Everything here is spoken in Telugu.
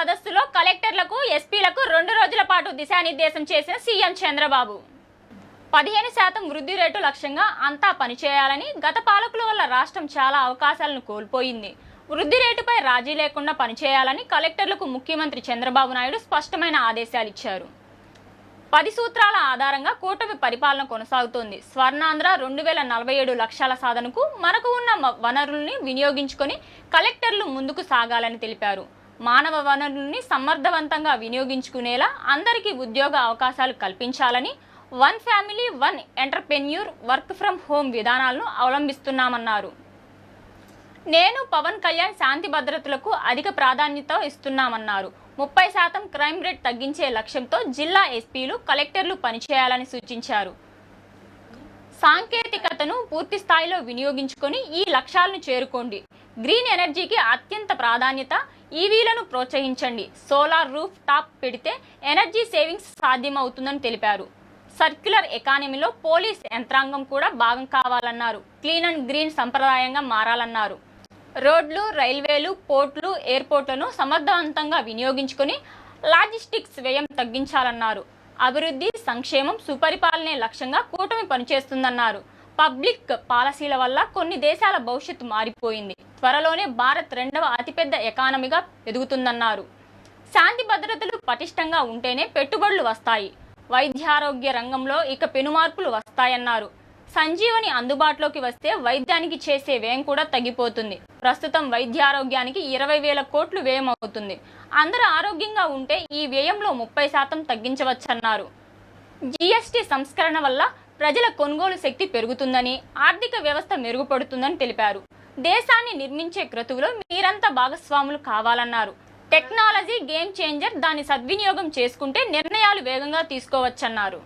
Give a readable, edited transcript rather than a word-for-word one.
సదస్సులో కలెక్టర్లకు ఎస్పీలకు 2 రోజుల పాటు దిశానిర్దేశం చేసిన సీఎం చంద్రబాబు 15% వృద్ధి రేటు లక్ష్యంగా అంతా పనిచేయాలని, గత పాలకుల వల్ల రాష్ట్రం చాలా అవకాశాలను కోల్పోయింది. వృద్ధి రేటుపై రాజీ లేకుండా పనిచేయాలని కలెక్టర్లకు ముఖ్యమంత్రి చంద్రబాబు నాయుడు స్పష్టమైన ఆదేశాలు ఇచ్చారు. 10 సూత్రాల ఆధారంగా కూటమి పరిపాలన కొనసాగుతోంది. స్వర్ణాంధ్ర 2047 లక్ష్యాల సాధనకు మనకు ఉన్న వనరుల్ని వినియోగించుకొని కలెక్టర్లు ముందుకు సాగాలని తెలిపారు. మానవ వనరుల్ని సమర్థవంతంగా వినియోగించుకునేలా అందరికీ ఉద్యోగ అవకాశాలు కల్పించాలని, 1 family 1 entrepreneur work from home విధానాలను అవలంబిస్తున్నామన్నారు. నేను పవన్ కళ్యాణ్ శాంతి భద్రతలకు అధిక ప్రాధాన్యత ఇస్తున్నామన్నారు. 30% క్రైమ్ రేట్ తగ్గించే లక్ష్యంతో జిల్లా ఎస్పీలు, కలెక్టర్లు పనిచేయాలని సూచించారు. సాంకేతికతను పూర్తి స్థాయిలో వినియోగించుకొని ఈ లక్ష్యాలను చేరుకోండి. గ్రీన్ ఎనర్జీకి అత్యంత ప్రాధాన్యత, ఈవీలను ప్రోత్సహించండి. సోలార్ రూఫ్ టాప్ పెడితే ఎనర్జీ సేవింగ్స్ సాధ్యమవుతుందని తెలిపారు. సర్క్యులర్ ఎకానమీలో పోలీస్ యంత్రాంగం కూడా భాగం కావాలన్నారు. క్లీన్ అండ్ గ్రీన్ సంప్రదాయంగా మారాలన్నారు. రోడ్లు, రైల్వేలు, పోర్టులు, ఎయిర్పోర్ట్లను సమర్థవంతంగా వినియోగించుకొని లాజిస్టిక్స్ వ్యయం తగ్గించాలన్నారు. అభివృద్ధి, సంక్షేమం, సుపరిపాలనే లక్ష్యంగా కూటమి పనిచేస్తుందన్నారు. పబ్లిక్ పాలసీల వల్ల కొన్ని దేశాల భవిష్యత్తు మారిపోయింది. త్వరలోనే భారత్ 2వ అతిపెద్ద ఎకానమీగా ఎదుగుతుందన్నారు. శాంతి భద్రతలు పటిష్టంగా ఉంటేనే పెట్టుబడులు వస్తాయి. వైద్యారోగ్య రంగంలో ఇక పెనుమార్పులు వస్తాయన్నారు. సంజీవని అందుబాటులోకి వస్తే వైద్యానికి చేసే వ్యయం కూడా తగ్గిపోతుంది. ప్రస్తుతం వైద్యారోగ్యానికి 20,000 కోట్లు వ్యయం అవుతుంది. అందరూ ఆరోగ్యంగా ఉంటే ఈ వ్యయంలో 30% తగ్గించవచ్చన్నారు. జీఎస్టీ సంస్కరణ వల్ల ప్రజల కొనుగోలు శక్తి పెరుగుతుందని, ఆర్థిక వ్యవస్థ మెరుగుపడుతుందని తెలిపారు. దేశాన్ని నిర్మించే క్రతువులో మీరంతా భాగస్వాములు కావాలన్నారు. టెక్నాలజీ గేమ్ చేంజర్, దాన్ని సద్వినియోగం చేసుకుంటే నిర్ణయాలు వేగంగా తీసుకోవచ్చన్నారు.